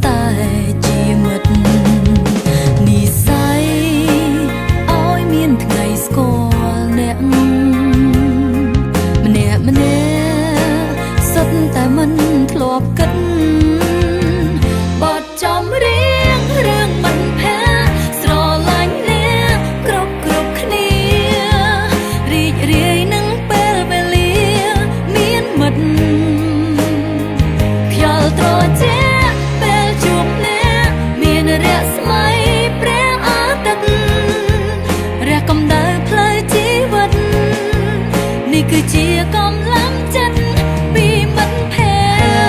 តែជាមិត្តនិស័យឲ្យមានថ្ងៃស្គាល់អ្នកម្នាក់សុទ្ធតែមិនធ្លាប់គិតបទចំរៀងរឿងមិនផាស្រឡាញ់អ្នកគ្រប់គ្នារីករាយនឹងពេលវេលាមានមិត្តខ្យល់ត្រជាគឺជាកម្លាំងចិត្តពីមិត្តភក្តិ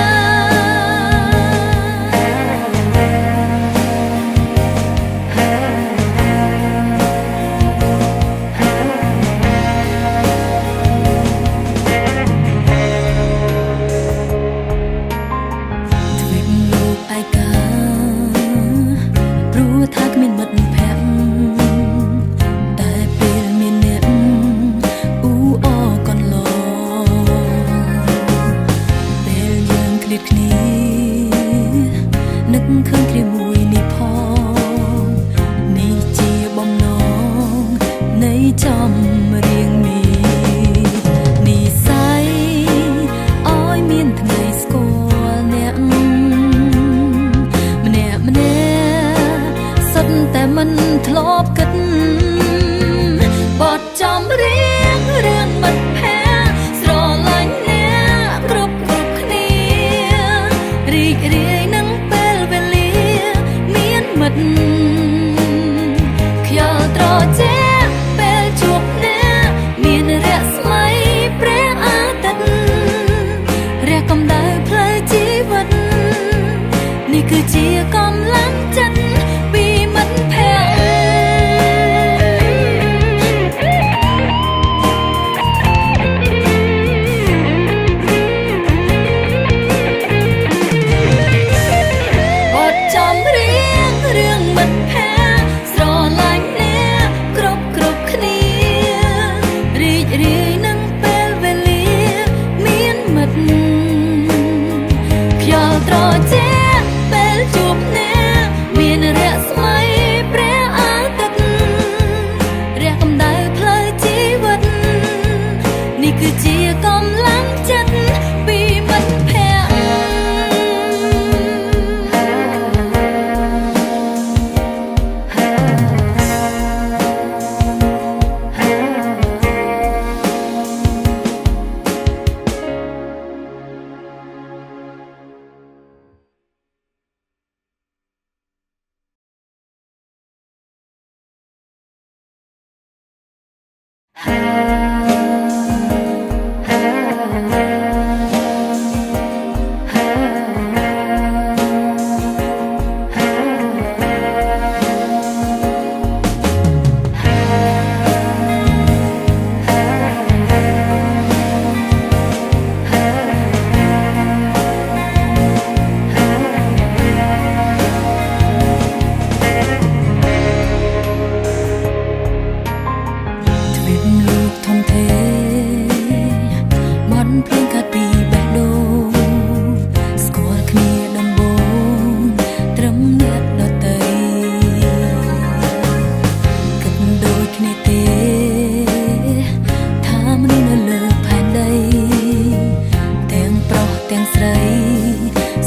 ទ្វេបលោកឯកាព្រោះថាគ្មានមិត្តភក្តិតែពេលមានអ្នកគ្នានឹកឃើញគ្នាមួយនេះផងនេះជាបំណងនៃចំរៀងនេះនិស័យឲ្យមានថ្ងៃស្គាល់អ្នកម្នាក់សុទ្ធតែមិនធ្លាប់គិតបទចំរៀងរឿងមិត្តភក្តិស្រឡាញ់រីករាយនឹងពេលវេលាមានមិត្តខ្យល់ត្រជាពេលជួបអ្នកមានរស្មីព្រះអាទិត្យរះកម្ដៅផ្លូវជីវិតនេះគឺជាកម្លាំងចិត្តពីមិត្តភក្តិត្រជាពេលជួបអ្នកមានរស្មីព្រះអាទិត្យរះកម្ដៅផ្លូវជីវិតនេះគឺជាកម្លាំងចិត្តពីមិត្តភក្តិ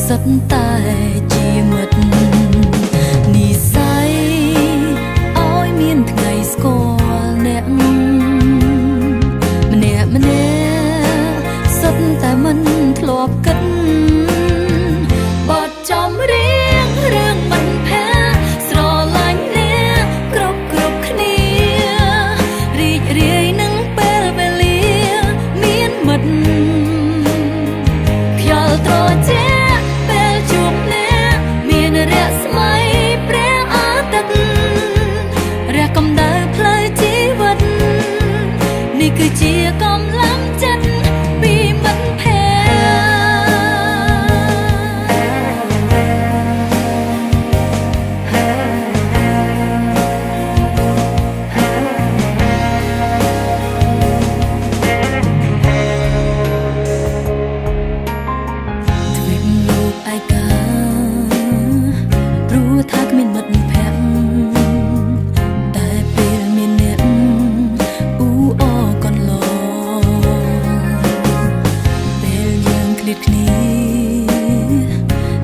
សុទ្ធតែជាមិត្តនិស័យឲ្យមានថ្ងៃស្គាល់អ្នកម្នាក់ នេះគឺជាកម្លាំងចិត្តពីមិត្តភក្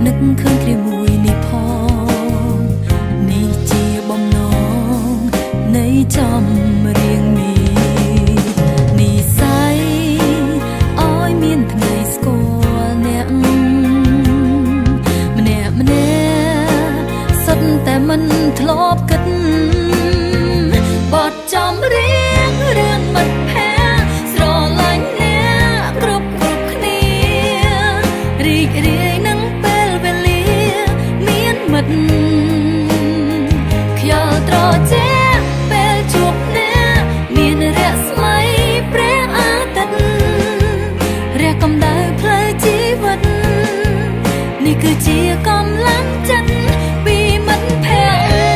នឹកឃើញគ្នាមួយនេះផងនេះជាបំណងនៃចំរៀងនេះនិស័យឲ្យមានថ្ងៃស្គាល់អ្នកម្នាក់ម្នាក់សុទ្ធតែមិនធ្លាប់គិតបទចំរៀងរឿងមិត្តភក្តិស្រឡាញ់អ្នកគ្រប់គ្នារីករាយនឹងខ្យល់ត្រជាក់ពេលជួបអ្នកមានរស្មីព្រះអាទិត្យរះកម្ដៅផ្លូវជីវិតនេះគឺជាកម្លាំងចិត្តពីមិត្តភក្តិ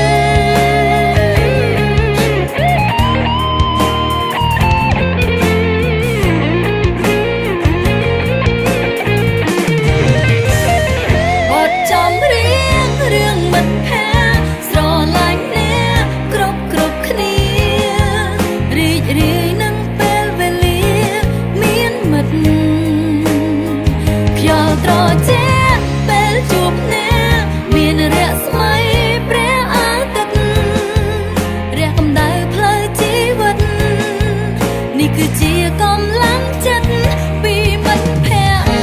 បទចំរៀងរឿងមិត្តភក្តិត្រជាក់ពេលជួបអ្នកមានរស្មីព្រះអាទិត្យរះកម្ដៅផ្លូវជីវិតនេះគឺជាកម្លាំងចិត្តពីមិត្តភក្តិ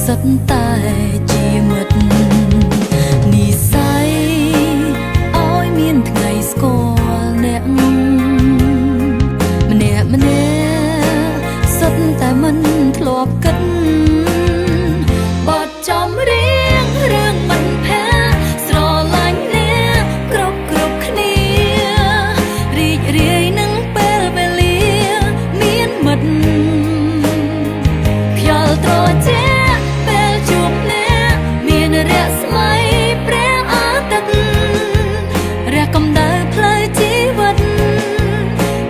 សុទ្ធតែជាមិត្តនិស័យឲ្យមានថ្ងៃស្គាល់អ្នកម្នាក់ម្នាក់សុទ្ធតែមិនធ្លាប់គិតបទចំរៀងរឿងមិត្តភក្តិស្រឡាញ់អ្នកគ្រប់គ្នារីករាយនឹងពេលវេលាមានមិត្តខ្យល់ត្រជាក់រស្មីព្រះអាទិត្យរះកម្ដៅផ្លូវជីវិត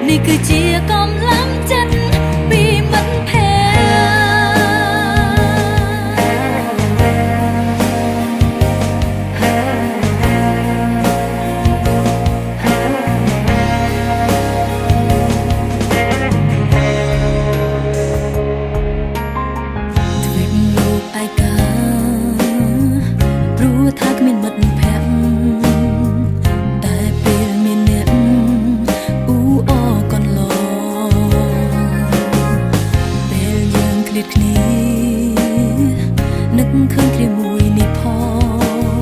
នេះគឺជាកម្លាំងចិត្តពីមិត្តភក្តិថាគ្មានមិត្តភក្តិតែពេលមានអ្នកអ៊ូអរកន្លងពេលយើងឃ្លាតគ្នានឹកឃើញគ្នាមួយនេះផ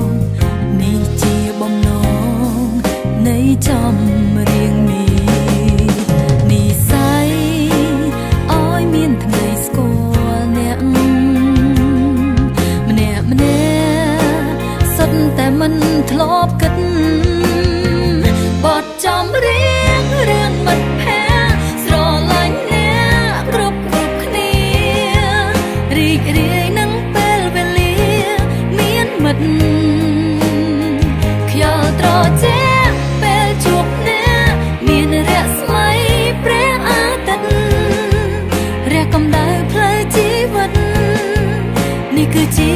ងនេះជាបំណងនៃចំរៀងនេះនិស័យឲ្យមានថ្ងៃស្គាល់អ្នកម្នាក់ម្នាក់សុទ្ធតែមិនធ្លាប់គិតបទចំរៀងរឿងមិត្តភក្តិស្រឡាញ់ គឺជា